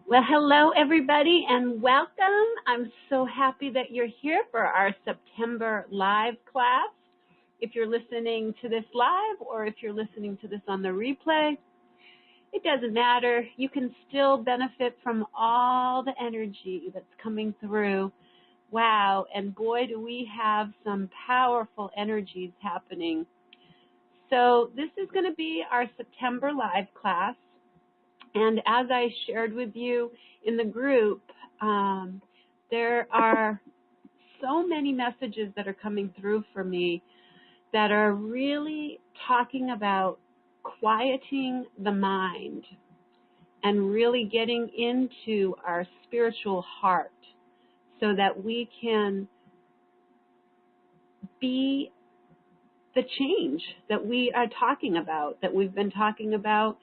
Well, hello, everybody, and welcome. I'm so happy that you're here for our September live class. If you're listening to this live or if you're listening to this on the replay, it doesn't matter. You can still benefit from all the energy that's coming through. Wow, and boy, do we have some powerful energies happening. So this is going to be our September live class. And as I shared with you in the group, there are so many messages that are coming through for me that are really talking about quieting the mind and really getting into our spiritual heart so that we can be the change that we are talking about, that we've been talking about.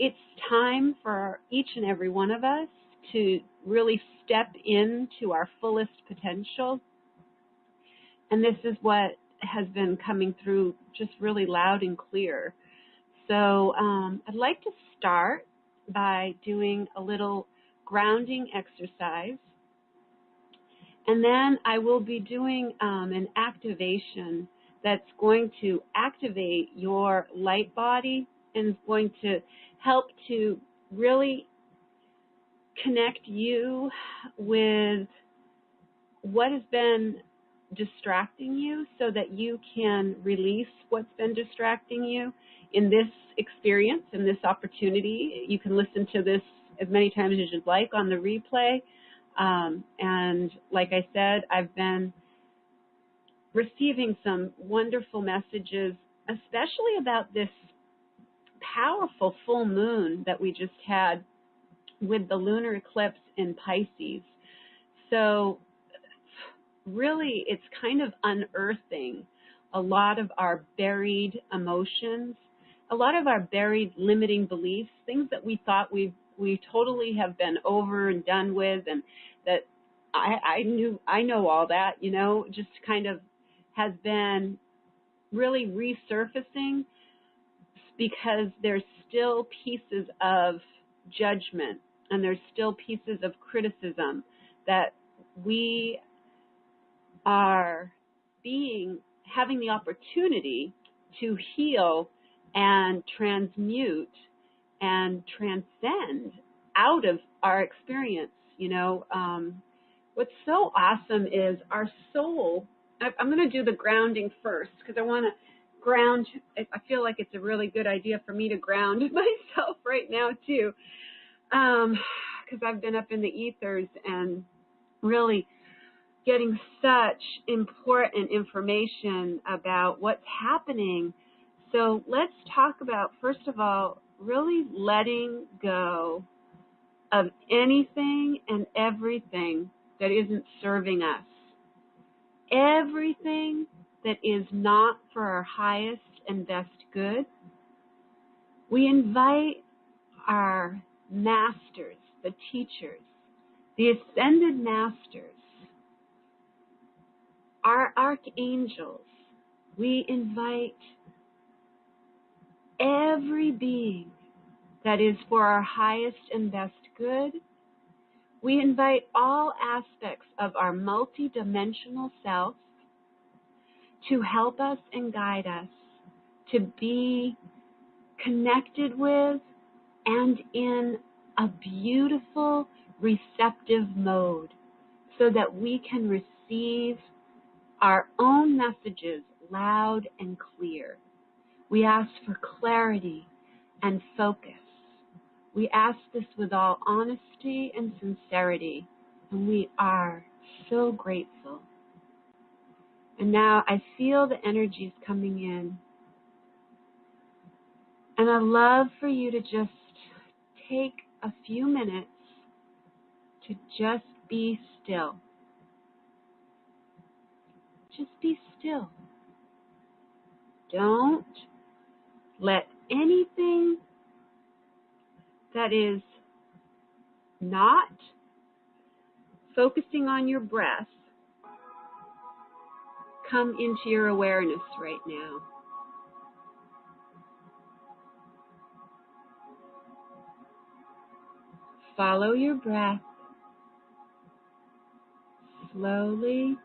It's time for each and every one of us to really step into our fullest potential. And this is what has been coming through just really loud and clear. So I'd like to start by doing a little grounding exercise. And then I will be doing an activation that's going to activate your light body and is going to help to really connect you with what has been distracting you so that you can release what's been distracting you in this experience, in this opportunity. You can listen to this as many times as you'd like on the replay. And like I said, I've been receiving some wonderful messages, especially about this powerful full moon that we just had with the lunar eclipse in Pisces. So really, it's kind of unearthing a lot of our buried emotions, a lot of our buried limiting beliefs, things that we thought we totally have been over and done with, and that I know all that, just kind of has been really resurfacing because there's still pieces of judgment and there's still pieces of criticism that we are having the opportunity to heal and transmute and transcend out of our experience. What's so awesome is our soul. I'm going to do the grounding first because I want to ground. I feel like it's a really good idea for me to ground myself right now too, because I've been up in the ethers and really getting such important information about what's happening. So let's talk about, first of all, really letting go of anything and everything that isn't serving us. Everything that is not for our highest and best good. We invite our masters, the teachers, the ascended masters, our archangels. We invite every being that is for our highest and best good. We invite all aspects of our multidimensional self to help us and guide us to be connected with and in a beautiful, receptive mode so that we can receive our own messages loud and clear. We ask for clarity and focus. We ask this with all honesty and sincerity, and we are so grateful. And now I feel the energies coming in. And I'd love for you to just take a few minutes to just be still. Just be still. Don't let anything that is not focusing on your breath come into your awareness right now. follow your breath slowly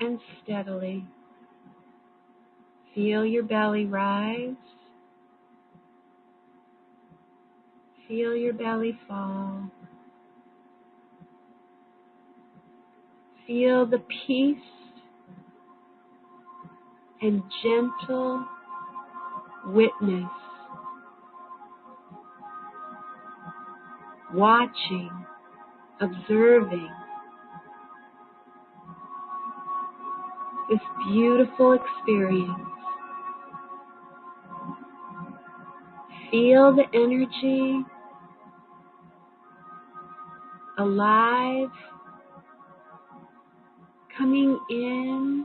and steadily. Feel your belly rise. Feel your belly fall. Feel the peace and gentle witness, watching, observing this beautiful experience. Feel the energy alive, coming in,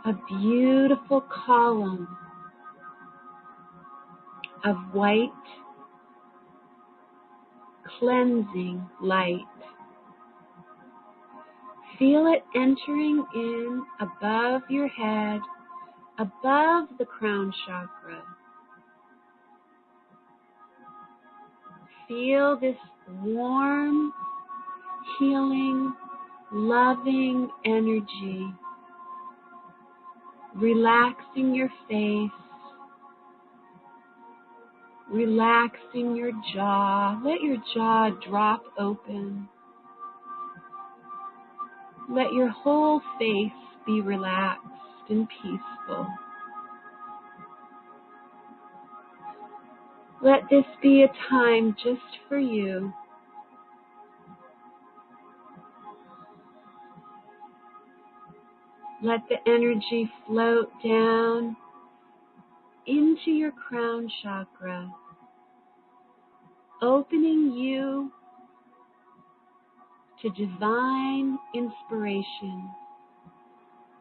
a beautiful column of white, cleansing light. Feel it entering in above your head, above the crown chakra. Feel this warm, healing, loving energy, relaxing your face, relaxing your jaw. Let your jaw drop open. Let your whole face be relaxed and peaceful. Let this be a time just for you. Let the energy float down into your crown chakra, opening you to divine inspiration,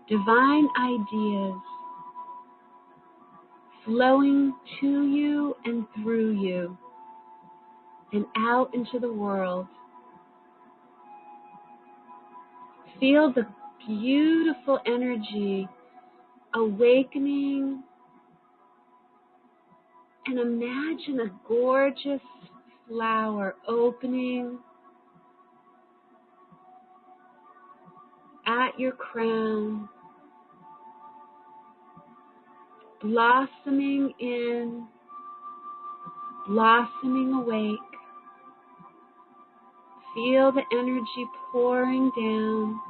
divine ideas flowing to you and through you and out into the world. Feel the beautiful energy awakening, and imagine a gorgeous flower opening at your crown, blossoming in, blossoming awake. Feel the energy pouring down,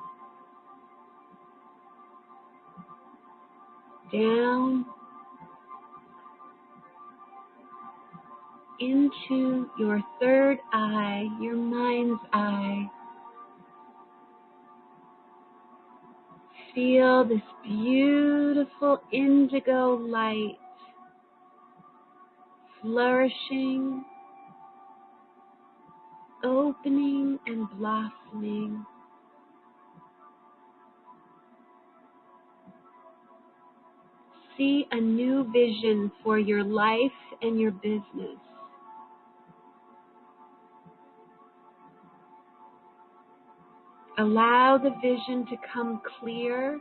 down into your third eye, your mind's eye. Feel this beautiful indigo light flourishing, opening and blossoming. See a new vision for your life and your business. Allow the vision to come clear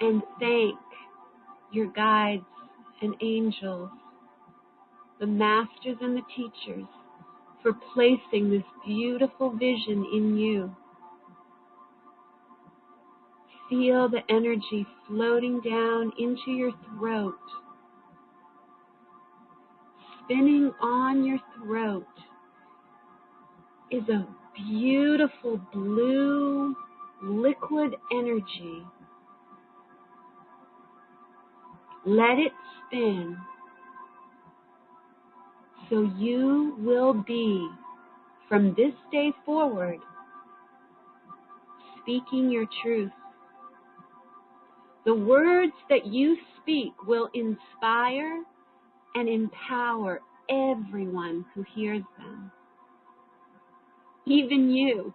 and thank your guides and angels, the masters and the teachers, for placing this beautiful vision in you. Feel the energy floating down into your throat, spinning on your throat is a beautiful blue liquid energy. Let it spin so you will be, from this day forward, speaking your truth. The words that you speak will inspire and empower everyone who hears them. Even you.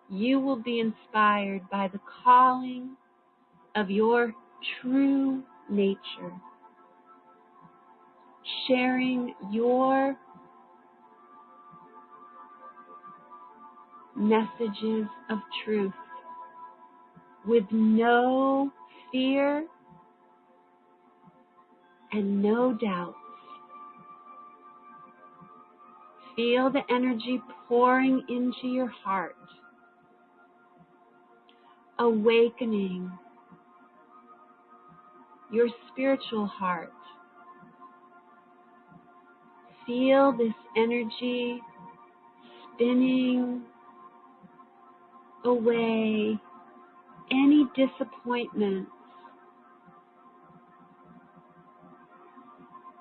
You will be inspired by the calling of your true nature, sharing your messages of truth with no fear and no doubts. Feel the energy pouring into your heart, awakening your spiritual heart. Feel this energy spinning away any disappointments,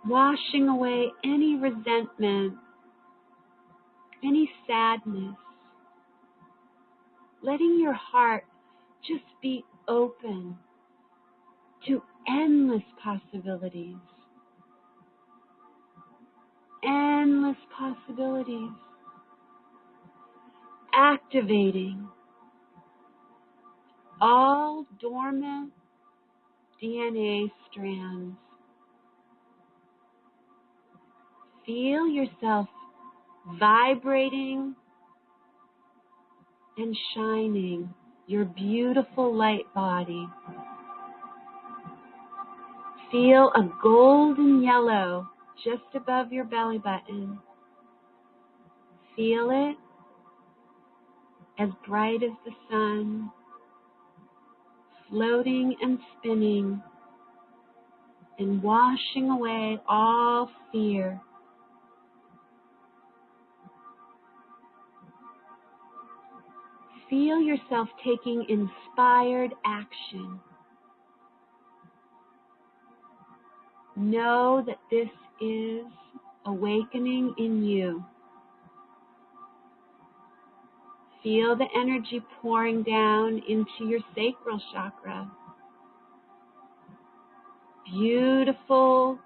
washing away any resentment, any sadness, letting your heart just be open to endless possibilities. Endless possibilities. Activating all dormant DNA strands. Feel yourself vibrating and shining your beautiful light body. Feel a golden yellow just above your belly button. Feel it as bright as the sun, floating and spinning and washing away all fear. Feel yourself taking inspired action. Know that this is awakening in you. Feel the energy pouring down into your sacral chakra. Beautiful,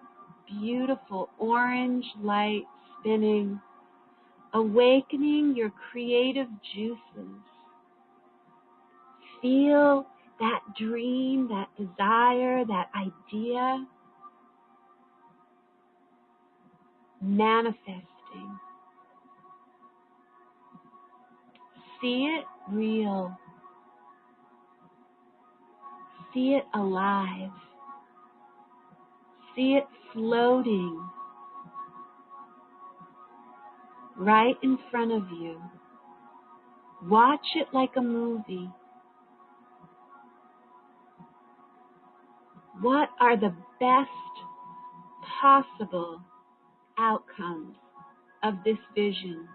beautiful orange light spinning, awakening your creative juices. Feel that dream, that desire, that idea manifesting. See it real. See it alive. See it floating right in front of you. Watch it like a movie. What are the best possible outcomes of this vision?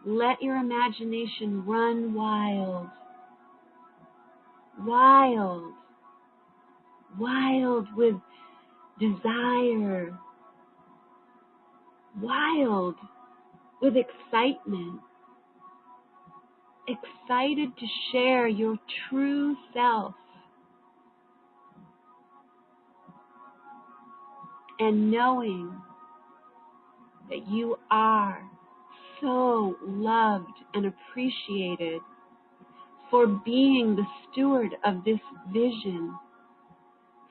Let your imagination run wild. Wild. Wild with desire. Wild with excitement. Excited to share your true self. And knowing that you are so loved and appreciated for being the steward of this vision.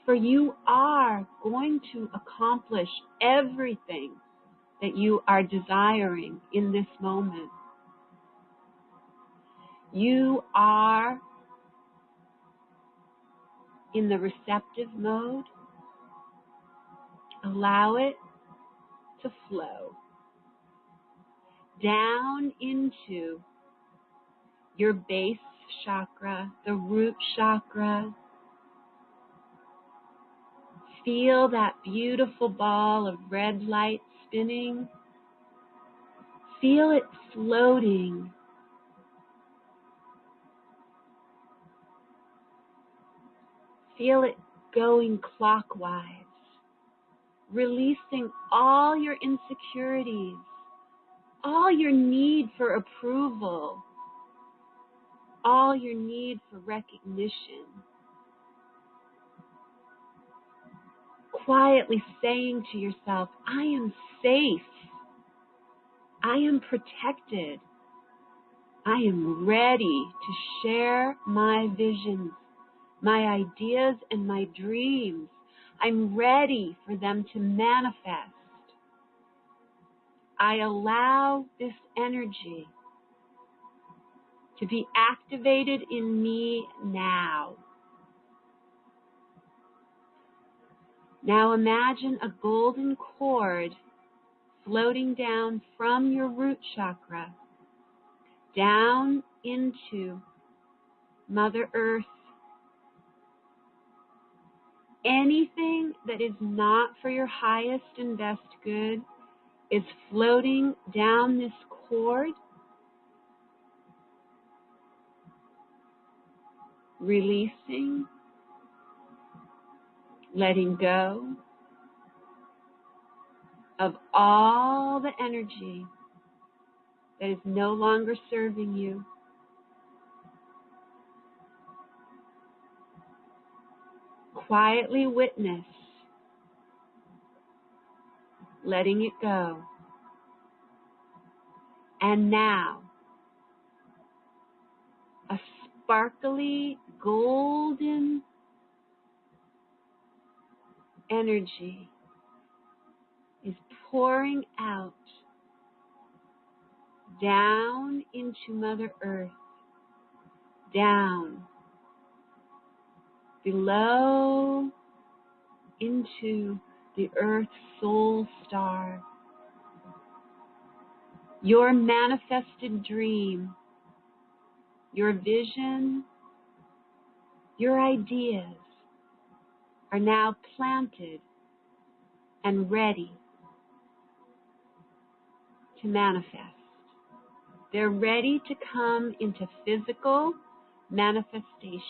For you are going to accomplish everything that you are desiring in this moment. You are in the receptive mode. Allow it to flow down into your base chakra, the root chakra. Feel that beautiful ball of red light spinning. Feel it floating. Feel it going clockwise, releasing all your insecurities, all your need for approval, all your need for recognition. Quietly saying to yourself, I am safe. I am protected. I am ready to share my visions, my ideas, and my dreams. I'm ready for them to manifest. I allow this energy to be activated in me now. Now imagine a golden cord floating down from your root chakra down into Mother Earth. Anything that is not for your highest and best good is floating down this cord, releasing, letting go of all the energy that is no longer serving you. Quietly witness letting it go. And now, a sparkly golden energy is pouring out down into Mother Earth, down, below, into the Earth Soul Star. Your manifested dream, your vision, your ideas are now planted and ready to manifest. They're ready to come into physical manifestation.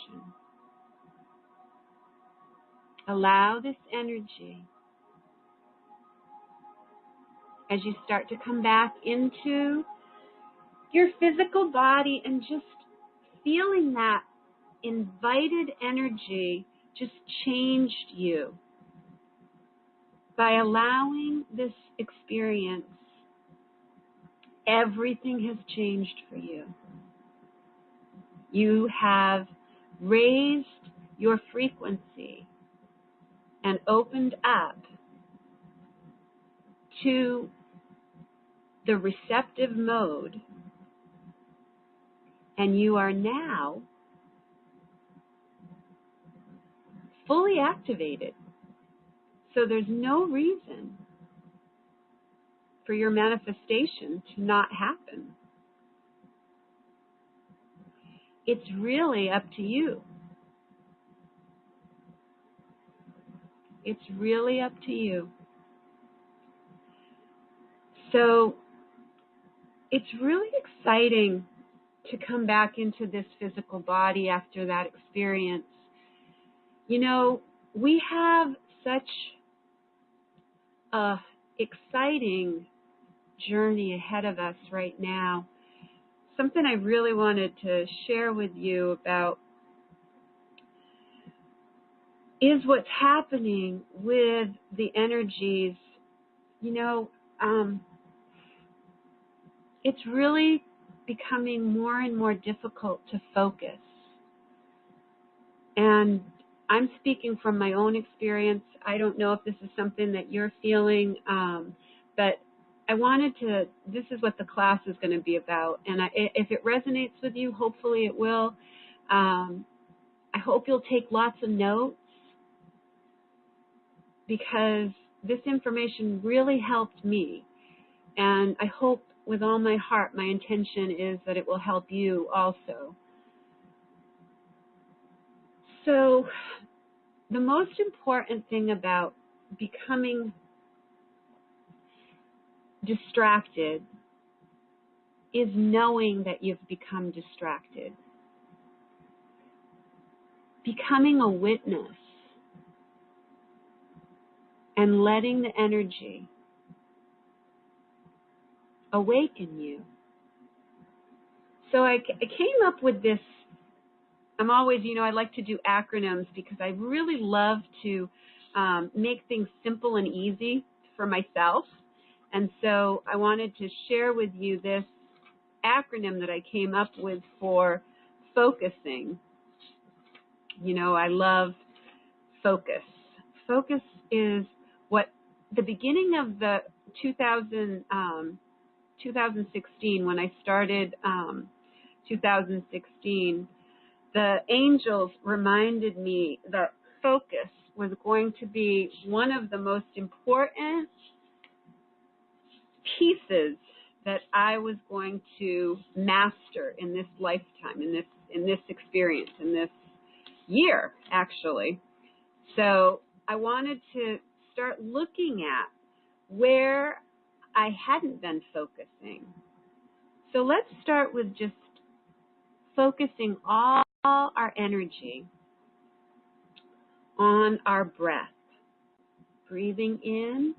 Allow this energy, as you start to come back into your physical body and just feeling that invited energy just changed you. By allowing this experience, everything has changed for you. You have raised your frequency and opened up to the receptive mode, and you are now fully activated. So there's no reason for your manifestation to not happen. It's really up to you. It's really up to you. So it's really exciting to come back into this physical body after that experience. You know, we have such a exciting journey ahead of us right now. Something I really wanted to share with you about is what's happening with the energies. You know, it's really becoming more and more difficult to focus. And I'm speaking from my own experience. I don't know if this is something that you're feeling, but I wanted to, this is what the class is going to be about. And if it resonates with you, hopefully it will. I hope you'll take lots of notes, because this information really helped me. And I hope with all my heart, my intention is that it will help you also. So the most important thing about becoming distracted is knowing that you've become distracted. Becoming a witness and letting the energy awaken you. So I came up with this. I'm always, I like to do acronyms because I really love to make things simple and easy for myself. And so I wanted to share with you this acronym that I came up with for focusing. I love focus. Focus is what the beginning of the 2016, when I started 2016, the angels reminded me that focus was going to be one of the most important pieces that I was going to master in this lifetime, in this experience, in this year, actually. So I wanted to start looking at where I hadn't been focusing. So let's start with just focusing all our energy on our breath. Breathing in,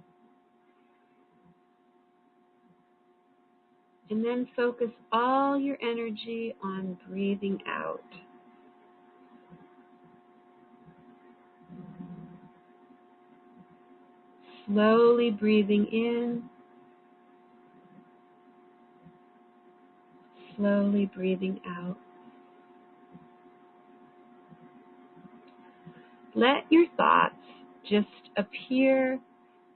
and then focus all your energy on breathing out. Slowly breathing in, slowly breathing out. Let your thoughts just appear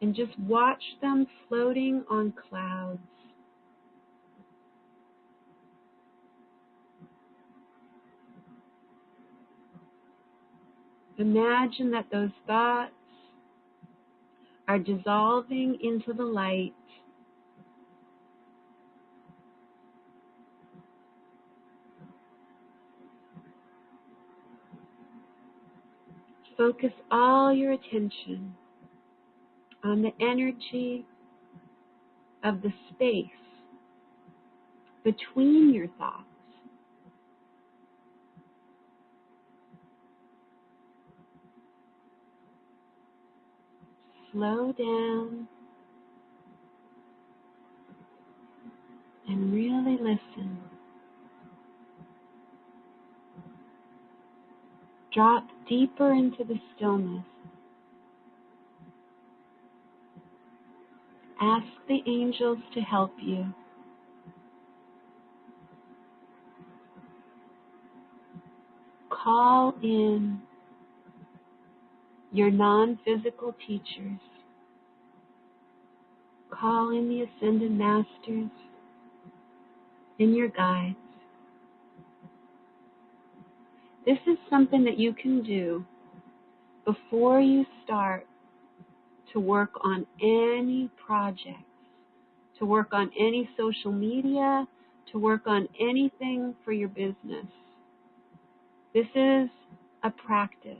and just watch them floating on clouds. Imagine that those thoughts are dissolving into the light. Focus all your attention on the energy of the space between your thoughts. Slow down and really listen. Drop deeper into the stillness. Ask the angels to help you. Call in your non-physical teachers. Call in the Ascended Masters and your guides. This is something that you can do before you start to work on any projects, to work on any social media, to work on anything for your business. This is a practice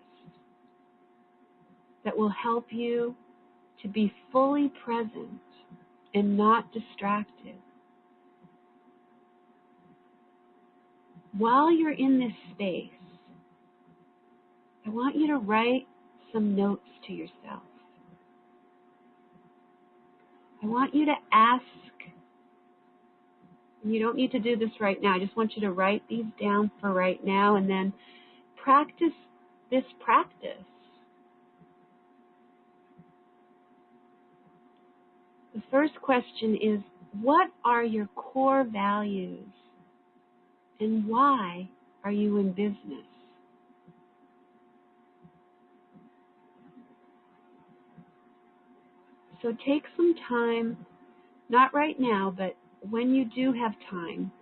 that will help you to be fully present and not distracted. While you're in this space, I want you to write some notes to yourself. I want you to ask, and you don't need to do this right now, I just want you to write these down for right now and then practice this practice. The first question is, what are your core values and why are you in business? So take some time, not right now, but when you do have time,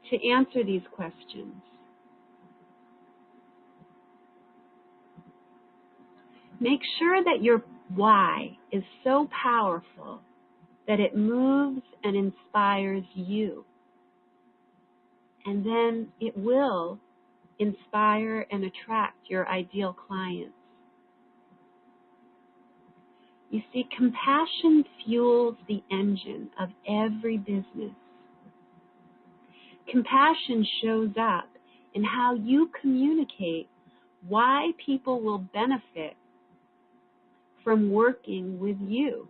to answer these questions. Make sure that your why is so powerful that it moves and inspires you. And then it will inspire and attract your ideal clients. You see, compassion fuels the engine of every business. Compassion shows up in how you communicate why people will benefit from working with you.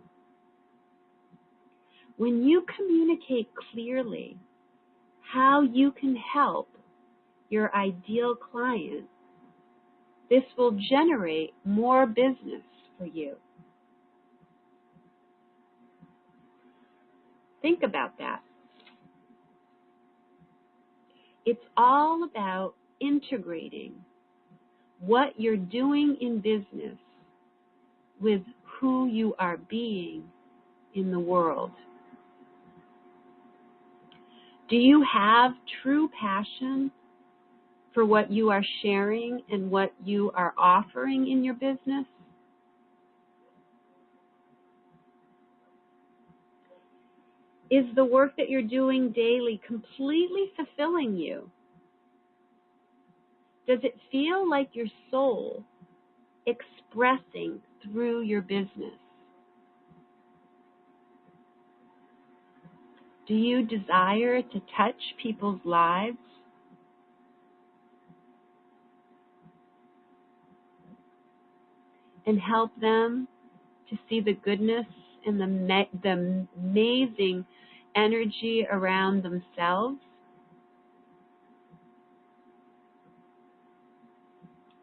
When you communicate clearly how you can help your ideal client, this will generate more business for you. Think about that. It's all about integrating what you're doing in business with who you are being in the world. Do you have true passion for what you are sharing and what you are offering in your business? Is the work that you're doing daily completely fulfilling you? Does it feel like your soul expressing through your business? Do you desire to touch people's lives? And help them to see the goodness and the amazing energy around themselves?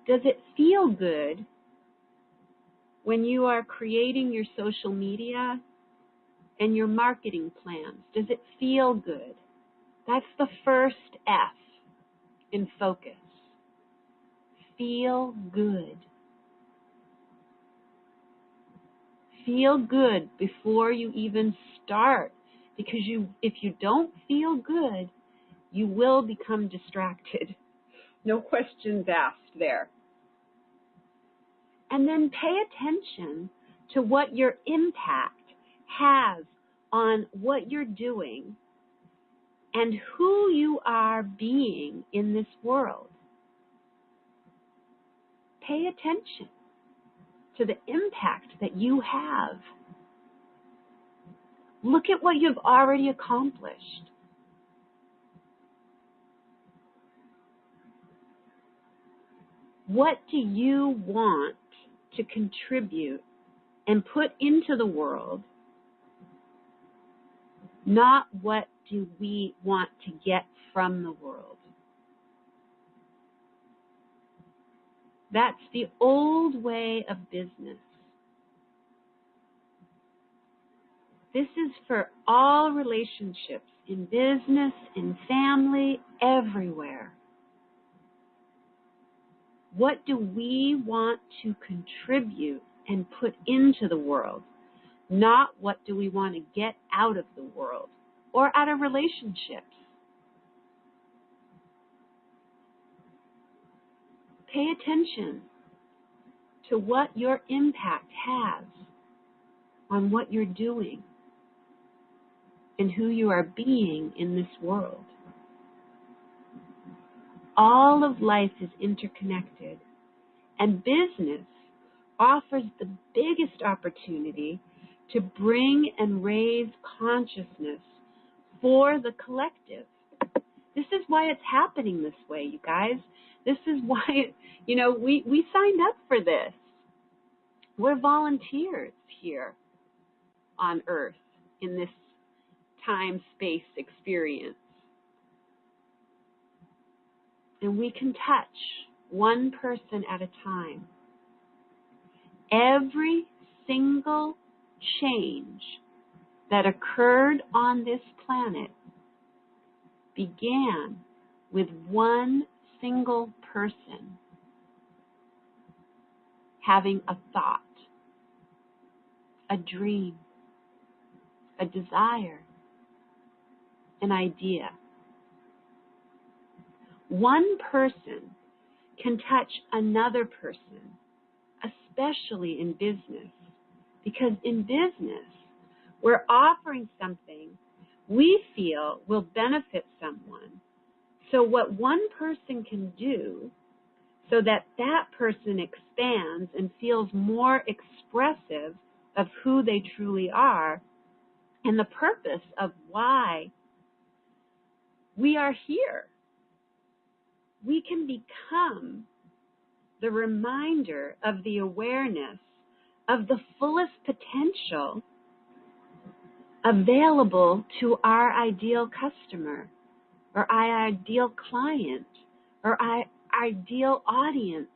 Does it feel good when you are creating your social media and your marketing plans? Does it feel good? That's the first F in focus. Feel good. Feel good before you even start, because if you don't feel good, you will become distracted. No questions asked there. And then pay attention to what your impact has on what you're doing and who you are being in this world. Pay attention to the impact that you have. Look at what you've already accomplished. What do you want to contribute and put into the world? Not what do we want to get from the world. That's the old way of business. This is for all relationships, in business, in family, everywhere. What do we want to contribute and put into the world? Not what do we want to get out of the world or out of relationships. Pay attention to what your impact has on what you're doing and who you are being in this world. All of life is interconnected, and business offers the biggest opportunity to bring and raise consciousness for the collective. This is why it's happening this way, you guys. This is why, we signed up for this. We're volunteers here on Earth in this time-space experience. And we can touch one person at a time. Every single change that occurred on this planet began with one single person having a thought, a dream, a desire, an idea. One person can touch another person, especially in business, because in business, we're offering something we feel will benefit someone. So what one person can do so that that person expands and feels more expressive of who they truly are and the purpose of why we are here. We can become the reminder of the awareness of the fullest potential available to our ideal customer or our ideal client or our ideal audience.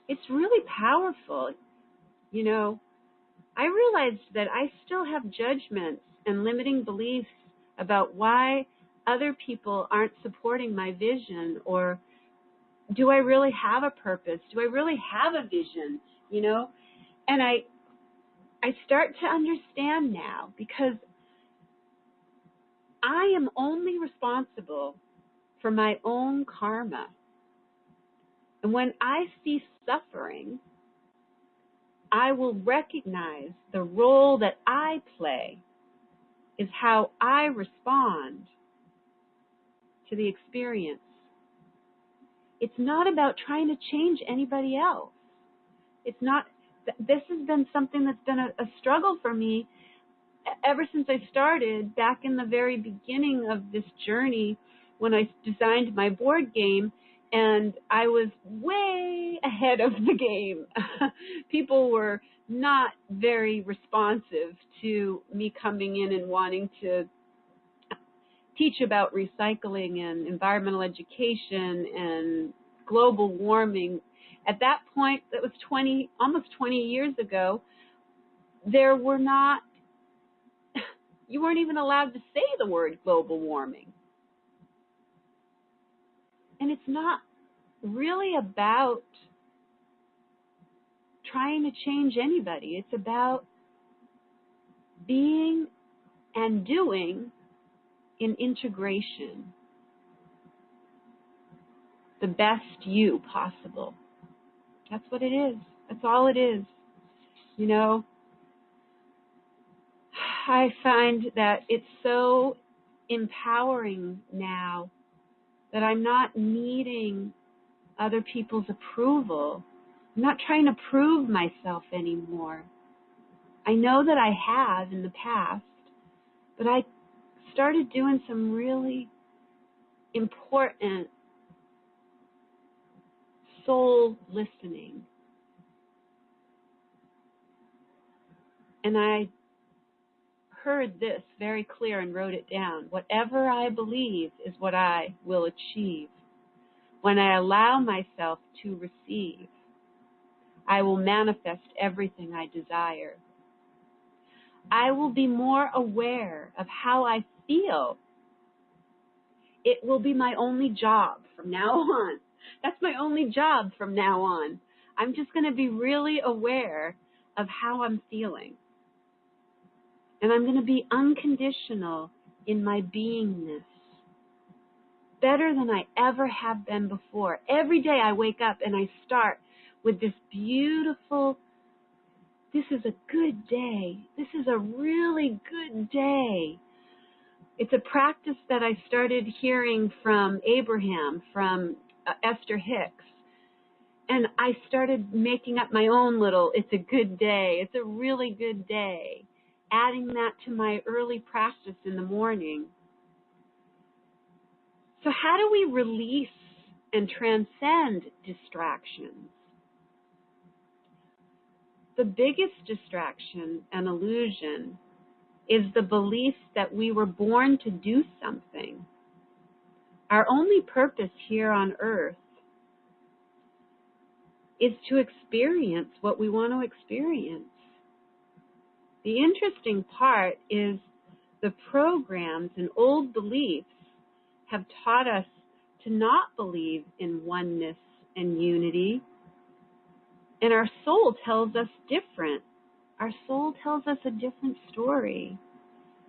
It's really powerful. I realized that I still have judgments and limiting beliefs about why other people aren't supporting my vision, or do I really have a purpose? Do I really have a vision? And I start to understand now, because I am only responsible for my own karma. And when I see suffering, I will recognize the role that I play is how I respond to the experience. It's not about trying to change anybody else. It's not. This has been something that's been a struggle for me ever since I started back in the very beginning of this journey, when I designed my board game, and I was way ahead of the game. People were not very responsive to me coming in and wanting to teach about recycling and environmental education and global warming. At that point, that was almost 20 years ago, there were not, you weren't even allowed to say the word global warming. And it's not really about trying to change anybody. It's about being and doing in integration the best you possible. That's what it is. That's all it is. You know, I find that it's so empowering now that I'm not needing other people's approval. I'm not trying to prove myself anymore. I know that I have in the past, but I started doing some really important soul listening. And I heard this very clear and wrote it down. Whatever I believe is what I will achieve. When I allow myself to receive, I will manifest everything I desire. I will be more aware of how I feel. It will be my only job from now on. That's my only job from now on. I'm just going to be really aware of how I'm feeling. And I'm going to be unconditional in my beingness, better than I ever have been before. Every day I wake up and I start with this beautiful, this is a good day. This is a really good day. It's a practice that I started hearing from Abraham, from Esther Hicks. And I started making up my own little, it's a good day. It's a really good day. Adding that to my early practice in the morning. So how do we release and transcend distractions? The biggest distraction and illusion is the belief that we were born to do something. Our only purpose here on earth is to experience what we want to experience. The interesting part is the programs and old beliefs have taught us to not believe in oneness and unity. And our soul tells us different. Our soul tells us a different story.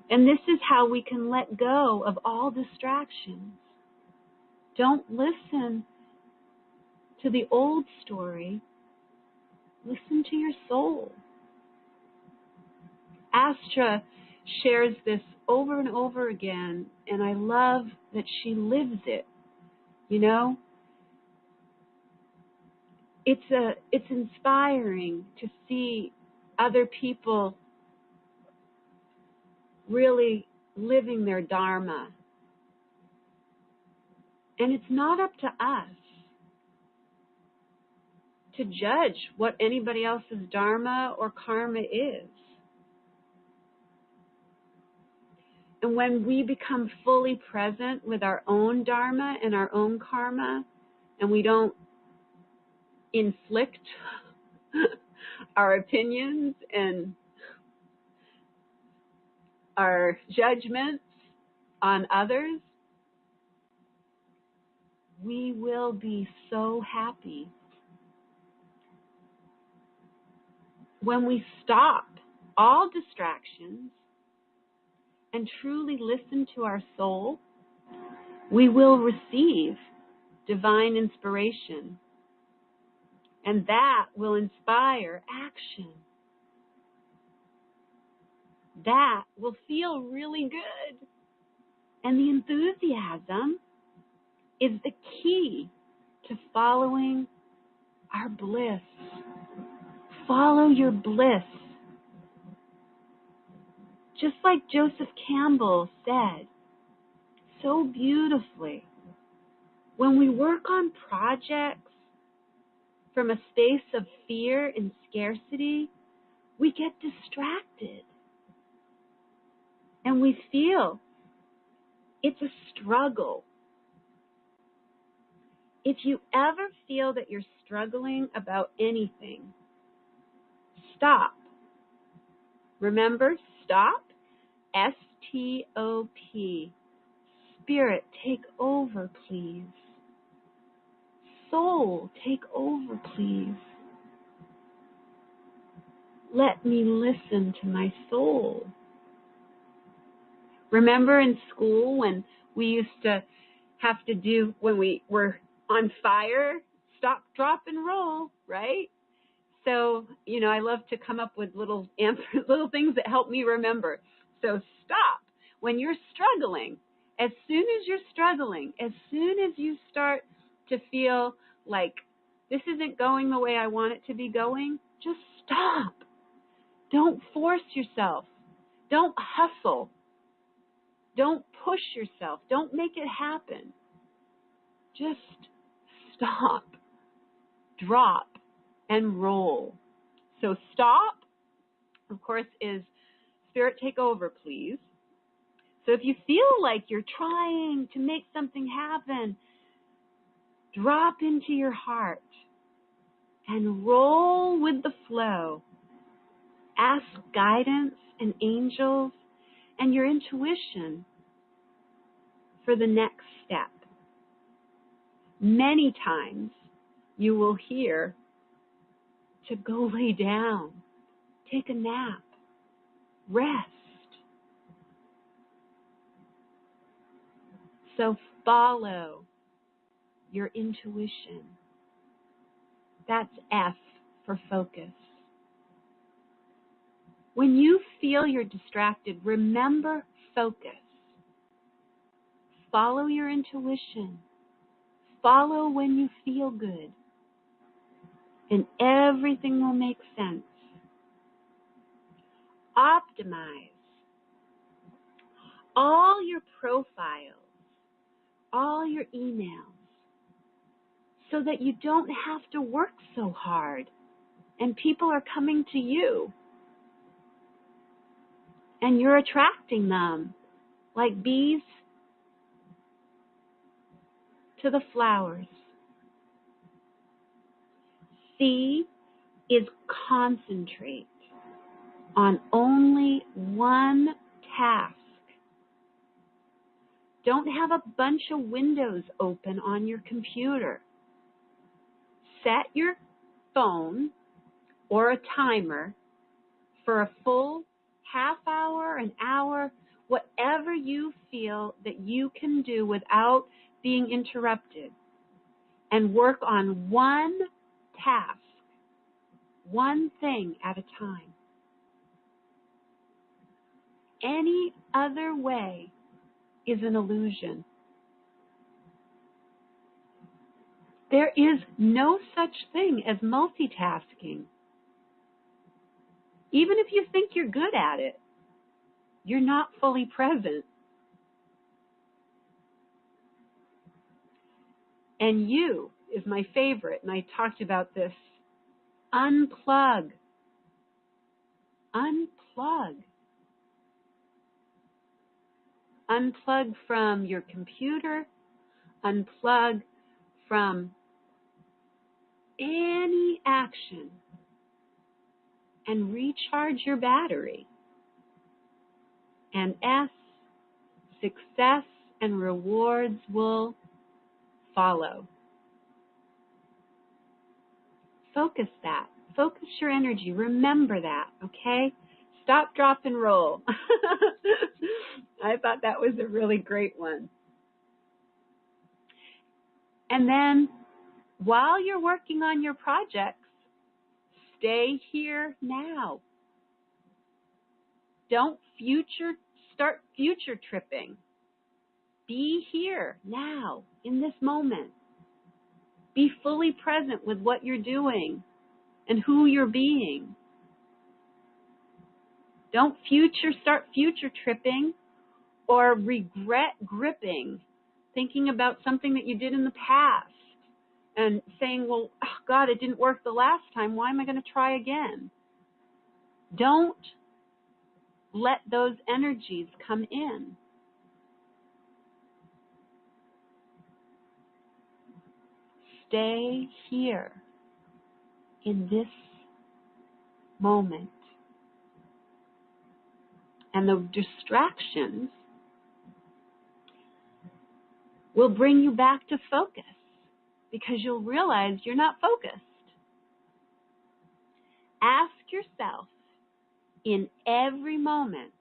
And this is how we can let go of all distractions. Don't listen to the old story. Listen to your soul. Astra shares this over and over again, and I love that she lives it. You know, it's inspiring to see other people really living their dharma. And it's not up to us to judge what anybody else's dharma or karma is. And when we become fully present with our own dharma and our own karma, and we don't inflict our opinions and our judgments on others, we will be so happy. When we stop all distractions and truly listen to our soul, we will receive divine inspiration. And that will inspire action. That will feel really good. And the enthusiasm is the key to following our bliss. Follow your bliss. Just like Joseph Campbell said so beautifully, when we work on projects from a space of fear and scarcity, we get distracted. And we feel it's a struggle. If you ever feel that you're struggling about anything, stop. Remember, stop. S-T-O-P. Spirit, take over, please. Soul, take over, please. Let me listen to my soul. Remember in school when we used to have to do, when we were on fire, stop, drop, and roll, right? So, I love to come up with little answers, little things that help me remember. So stop. When you're struggling, as soon as you're struggling, as soon as you start to feel like this isn't going the way I want it to be going, just stop. Don't force yourself. Don't hustle. Don't push yourself. Don't make it happen. Just stop, drop, and roll. So stop, of course, is Spirit, take over, please. So if you feel like you're trying to make something happen, drop into your heart and roll with the flow. Ask guidance and angels and your intuition for the next step. Many times you will hear to go lay down, take a nap, rest. So follow your intuition. That's F for focus. When you feel you're distracted, remember focus. Follow your intuition. Follow when you feel good. And everything will make sense. Optimize all your profiles, all your emails, so that you don't have to work so hard and people are coming to you and you're attracting them like bees to the flowers. C is concentrate on only one task. Don't have a bunch of windows open on your computer. Set your phone or a timer for a full half hour, an hour, whatever you feel that you can do without being interrupted, and work on one task, one thing at a time. Any other way is an illusion. There is no such thing as multitasking. Even if you think you're good at it, you're not fully present. And U is my favorite, and I talked about this. Unplug. Unplug. Unplug from your computer. Unplug from any action and recharge your battery. And S, success and rewards will follow. Focus that. Focus your energy. Remember that, okay? Stop, drop, and roll. I thought that was a really great one. And then while you're working on your projects, stay here now. Don't start future tripping. Be here now in this moment. Be fully present with what you're doing and who you're being. Don't start future tripping or regret gripping, thinking about something that you did in the past and saying, well, oh God, it didn't work the last time. Why am I going to try again? Don't let those energies come in. Stay here in this moment. And the distractions will bring you back to focus because you'll realize you're not focused. Ask yourself in every moment,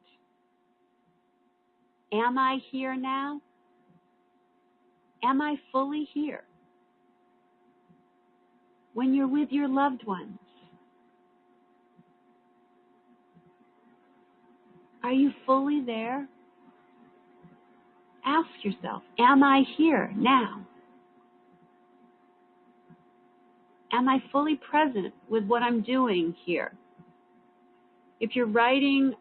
am I here now? Am I fully here? When you're with your loved ones, are you fully there? Ask yourself, am I here now? Am I fully present with what I'm doing here? If you're writing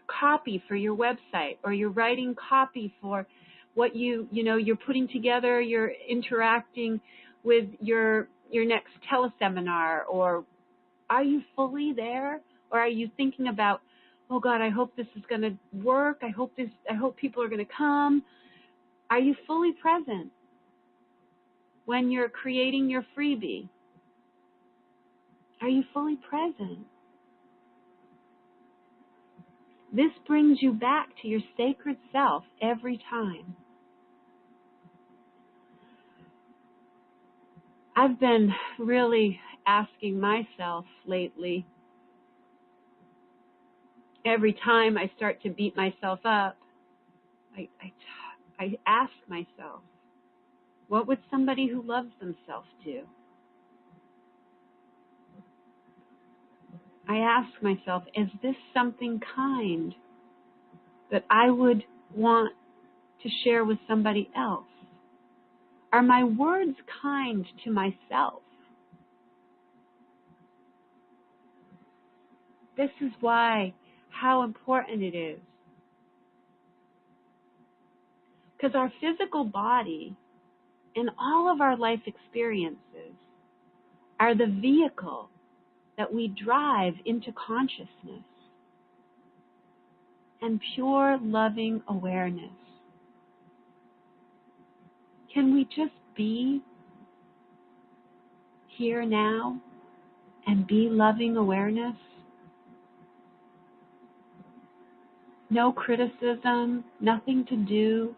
copy for your website or you're writing copy for what you're putting together, you're interacting with your next teleseminar, or are you fully there? Or are you thinking about, oh God, I hope this is going to work. I hope people are going to come. Are you fully present when you're creating your freebie? Are you fully present? This brings you back to your sacred self every time. I've been really asking myself lately, every time I start to beat myself up, I ask myself, what would somebody who loves themselves do? I ask myself, is this something kind that I would want to share with somebody else? Are my words kind to myself? This is how important it is. Because our physical body and all of our life experiences are the vehicle that we drive into consciousness and pure loving awareness. Can we just be here now and be loving awareness? No criticism, nothing to do.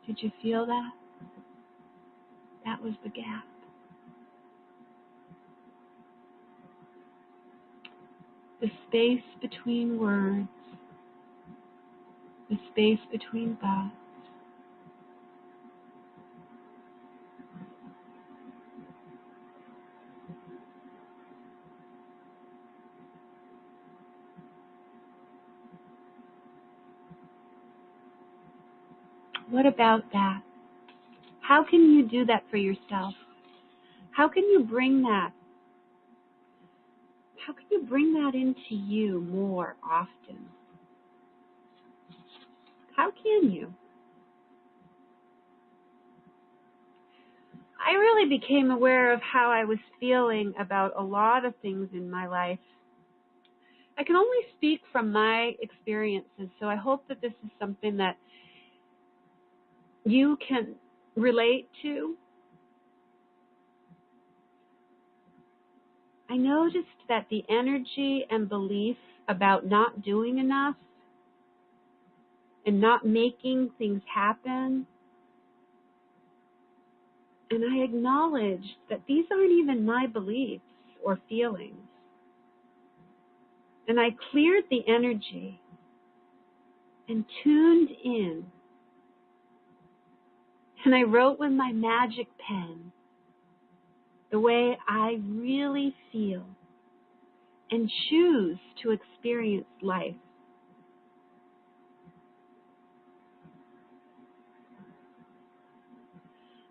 Did you feel that? That was the gap. The space between words, the space between thoughts. What about that? How can you do that for yourself? How can you bring that? How can you bring that into you more often? How can you? I really became aware of how I was feeling about a lot of things in my life. I can only speak from my experiences, so I hope that this is something that you can relate to. I noticed that the energy and belief about not doing enough and not making things happen. And I acknowledged that these aren't even my beliefs or feelings. And I cleared the energy and tuned in. And I wrote with my magic pen the way I really feel and choose to experience life.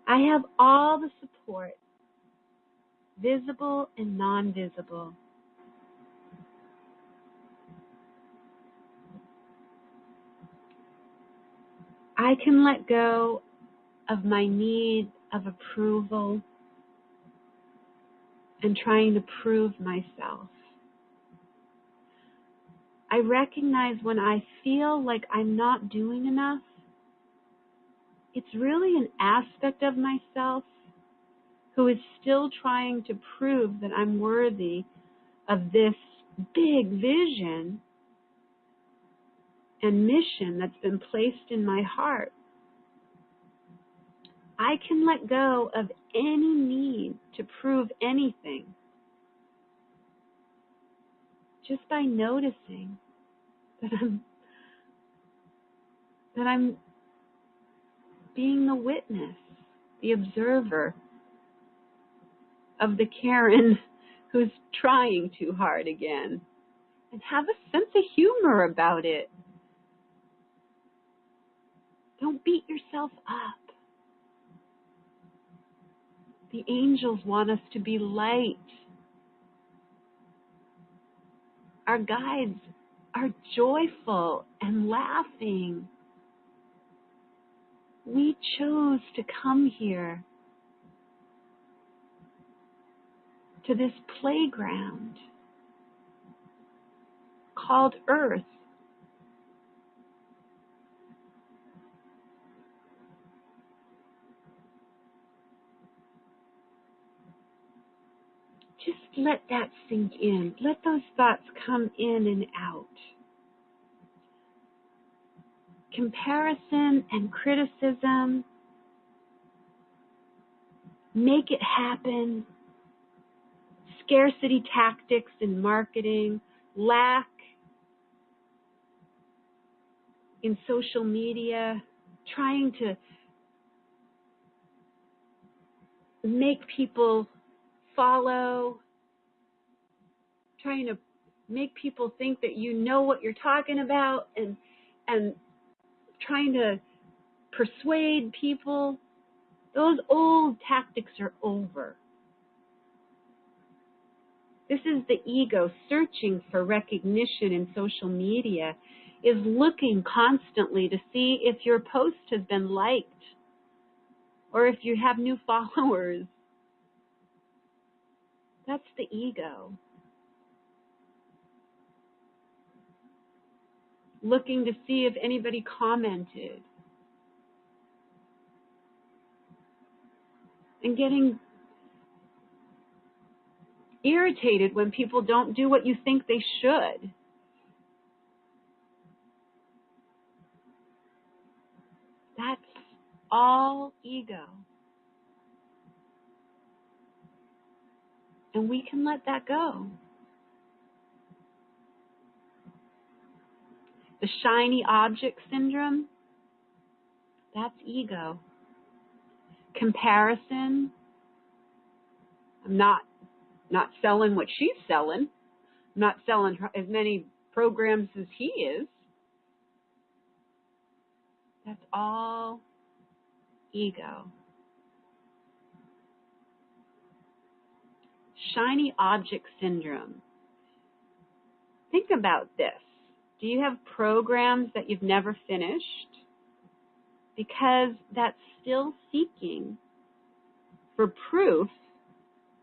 I have all the support, visible and non-visible. I can let go of my need of approval and trying to prove myself. I recognize when I feel like I'm not doing enough, it's really an aspect of myself who is still trying to prove that I'm worthy of this big vision and mission that's been placed in my heart. I can let go of any need to prove anything just by noticing that I'm being the witness, the observer of the Karen who's trying too hard again, and have a sense of humor about it. Don't beat yourself up. The angels want us to be light. Our guides are joyful and laughing. We chose to come here, to this playground called Earth. Just let that sink in. Let those thoughts come in and out. Comparison and criticism, make it happen, scarcity tactics in marketing, lack in social media, trying to make people follow, trying to make people think that you know what you're talking about, and trying to persuade people. Those old tactics are over. This is the ego searching for recognition in social media, is looking constantly to see if your post has been liked or if you have new followers. That's the ego. Looking to see if anybody commented. And getting irritated when people don't do what you think they should. That's all ego. And we can let that go. The shiny object syndrome, that's ego. Comparison, I'm not selling what she's selling. I'm not selling as many programs as he is. That's all ego. Shiny object syndrome. Think about this. Do you have programs that you've never finished? Because that's still seeking for proof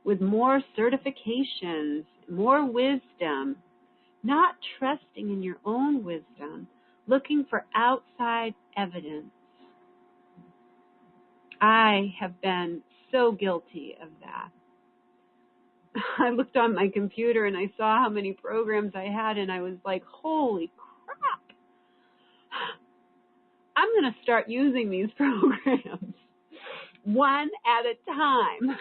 with more certifications, more wisdom, not trusting in your own wisdom, looking for outside evidence. I have been so guilty of that. I looked on my computer and I saw how many programs I had, and I was like, holy crap. going to start using these programs one at a time,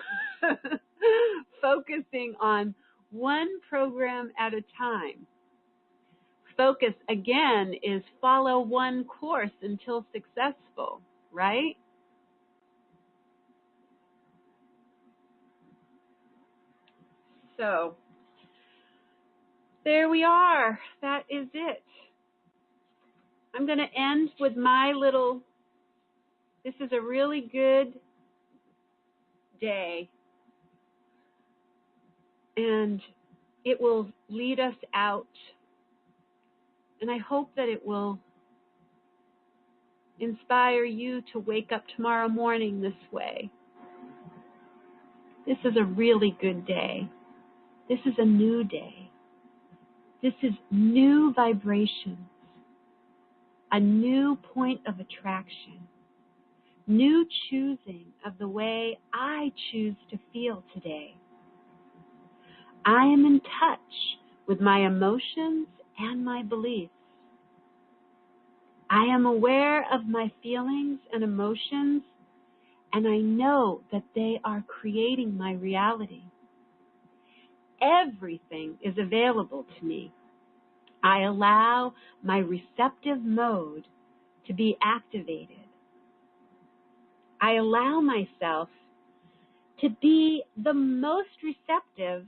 focusing on one program at a time. Focus, again, is follow one course until successful, right? So, there we are. That is it. I'm going to end with my little, this is a really good day, and it will lead us out, and I hope that it will inspire you to wake up tomorrow morning this way. This is a really good day. This is a new day. This is new vibrations, a new point of attraction, new choosing of the way I choose to feel today. I am in touch with my emotions and my beliefs. I am aware of my feelings and emotions, and I know that they are creating my reality. Everything is available to me. I allow my receptive mode to be activated. I allow myself to be the most receptive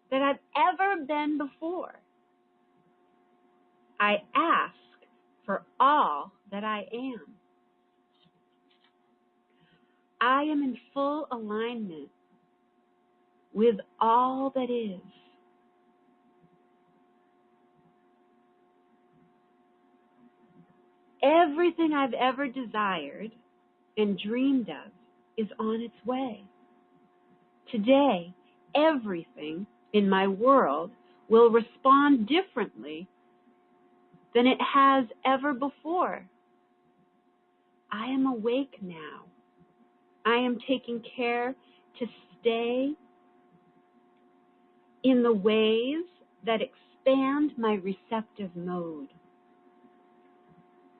that I've ever been before. I ask for all that I am. I am in full alignment with all that is. Everything I've ever desired and dreamed of is on its way. Today, everything in my world will respond differently than it has ever before. I am awake now. I am taking care to stay in the ways that expand my receptive mode.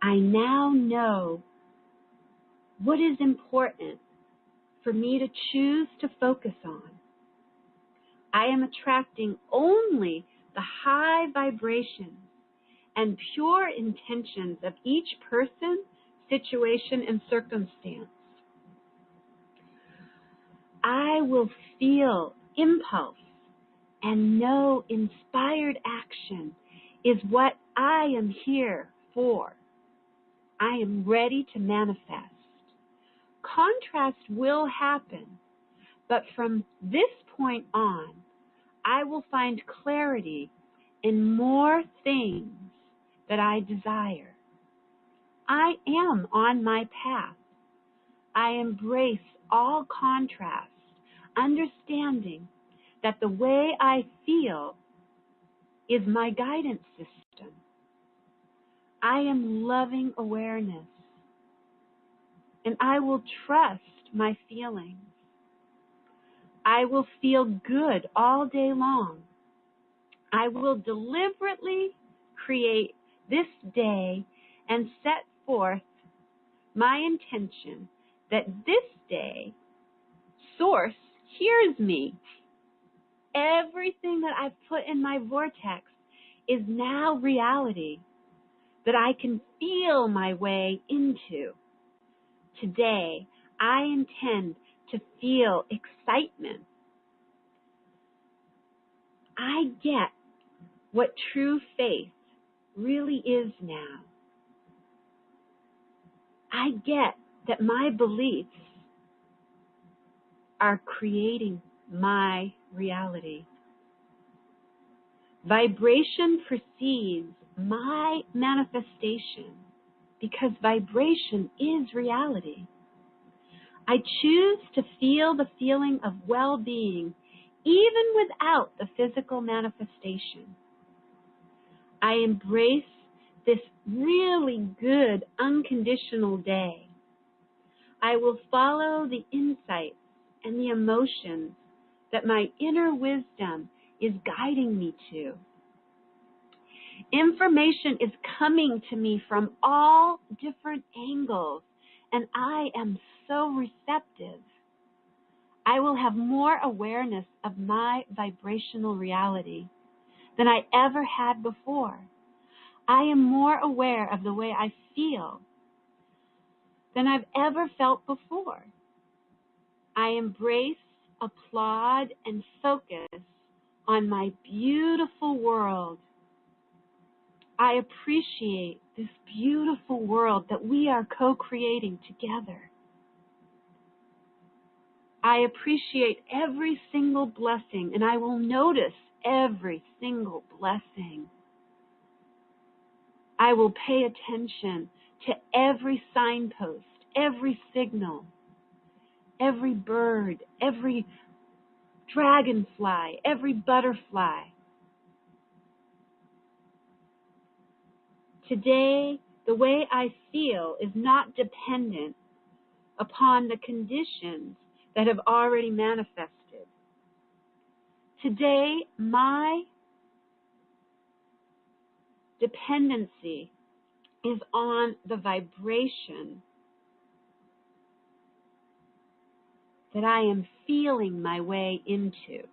I now know what is important for me to choose to focus on. I am attracting only the high vibrations and pure intentions of each person, situation, and circumstance. I will feel impulse and know inspired action is what I am here for. I am ready to manifest. Contrast will happen, but from this point on, I will find clarity in more things that I desire. I am on my path. I embrace all contrast, understanding that the way I feel is my guidance system. I am loving awareness, and I will trust my feelings. I will feel good all day long. I will deliberately create this day and set forth my intention that this day, Source hears me. Everything that I've put in my vortex is now reality that I can feel my way into. Today, I intend to feel excitement. I get what true faith really is now. I get that my beliefs are creating my reality. Vibration precedes my manifestation because vibration is reality. I choose to feel the feeling of well-being even without the physical manifestation. I embrace this really good unconditional day. I will follow the insights and the emotions that my inner wisdom is guiding me to. Information is coming to me from all different angles, and I am so receptive. I will have more awareness of my vibrational reality than I ever had before. I am more aware of the way I feel than I've ever felt before. I embrace, applaud, and focus on my beautiful world. I appreciate this beautiful world that we are co-creating together. I appreciate every single blessing, and I will notice every single blessing. I will pay attention to every signpost, every signal, every bird, every dragonfly, every butterfly. Today, the way I feel is not dependent upon the conditions that have already manifested. Today, my dependency is on the vibration that I am feeling my way into.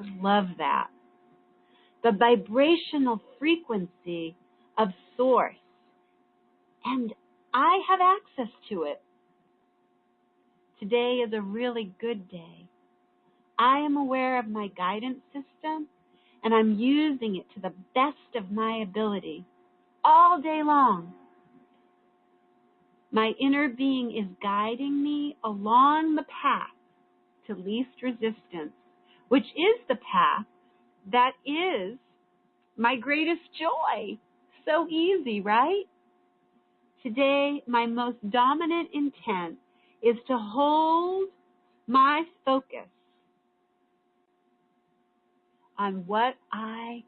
I love that. The vibrational frequency of Source, and I have access to it. Today is a really good day. I am aware of my guidance system, and I'm using it to the best of my ability all day long. My inner being is guiding me along the path to least resistance, which is the path that is my greatest joy. So easy, right? Today, my most dominant intent is to hold my focus on what I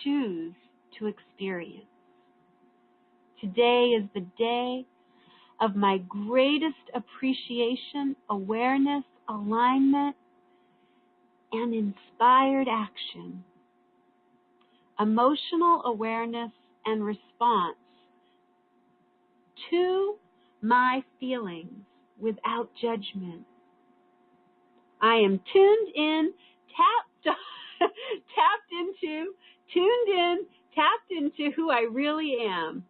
choose to experience. Today is the day of my greatest appreciation, awareness, alignment, and inspired action. Emotional awareness and response to my feelings without judgment. I am tuned in, tapped into who I really am.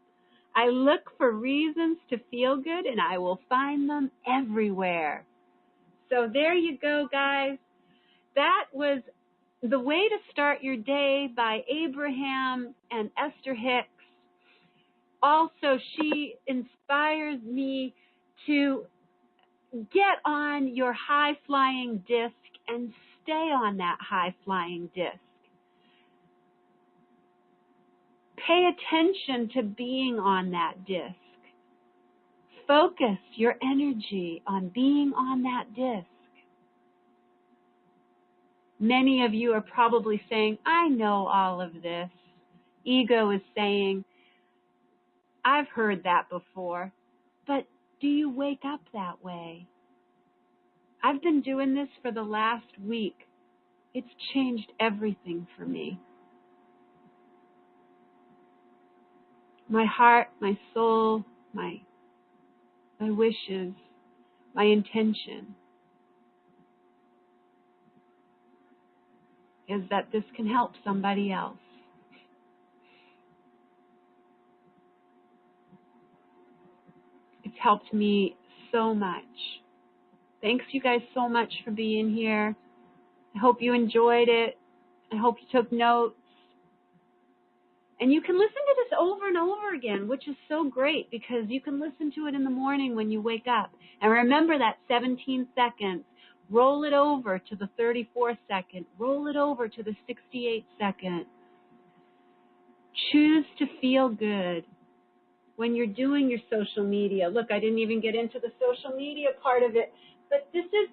I look for reasons to feel good, and I will find them everywhere. So there you go, guys. That was The Way to Start Your Day by Abraham and Esther Hicks. Also, she inspires me to get on your high-flying disc and stay on that high-flying disc. Pay attention to being on that disc. Focus your energy on being on that disc. Many of you are probably saying, I know all of this. Ego is saying, I've heard that before. But do you wake up that way? I've been doing this for the last week. It's changed everything for me. My heart, my soul, my wishes, my intention is that this can help somebody else. It's helped me so much. Thanks you guys so much for being here. I hope you enjoyed it. I hope you took notes. And you can listen to this over and over again, which is so great because you can listen to it in the morning when you wake up. And remember that 17 seconds. Roll it over to the 34 second. Roll it over to the 68 second. Choose to feel good when you're doing your social media. Look, I didn't even get into the social media part of it, but this is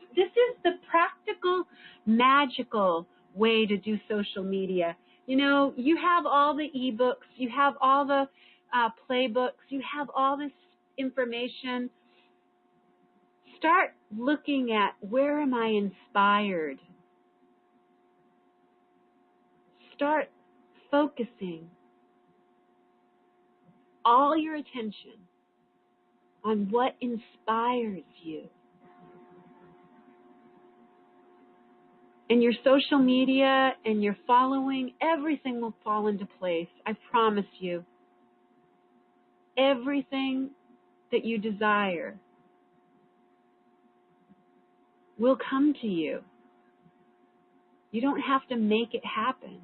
the practical, magical way to do social media. You know, you have all the ebooks, you have all the playbooks, you have all this information. Start looking at, where am I inspired? Start focusing all your attention on what inspires you. And your social media and your following, everything will fall into place. I promise you. Everything that you desire will come to you. You don't have to make it happen.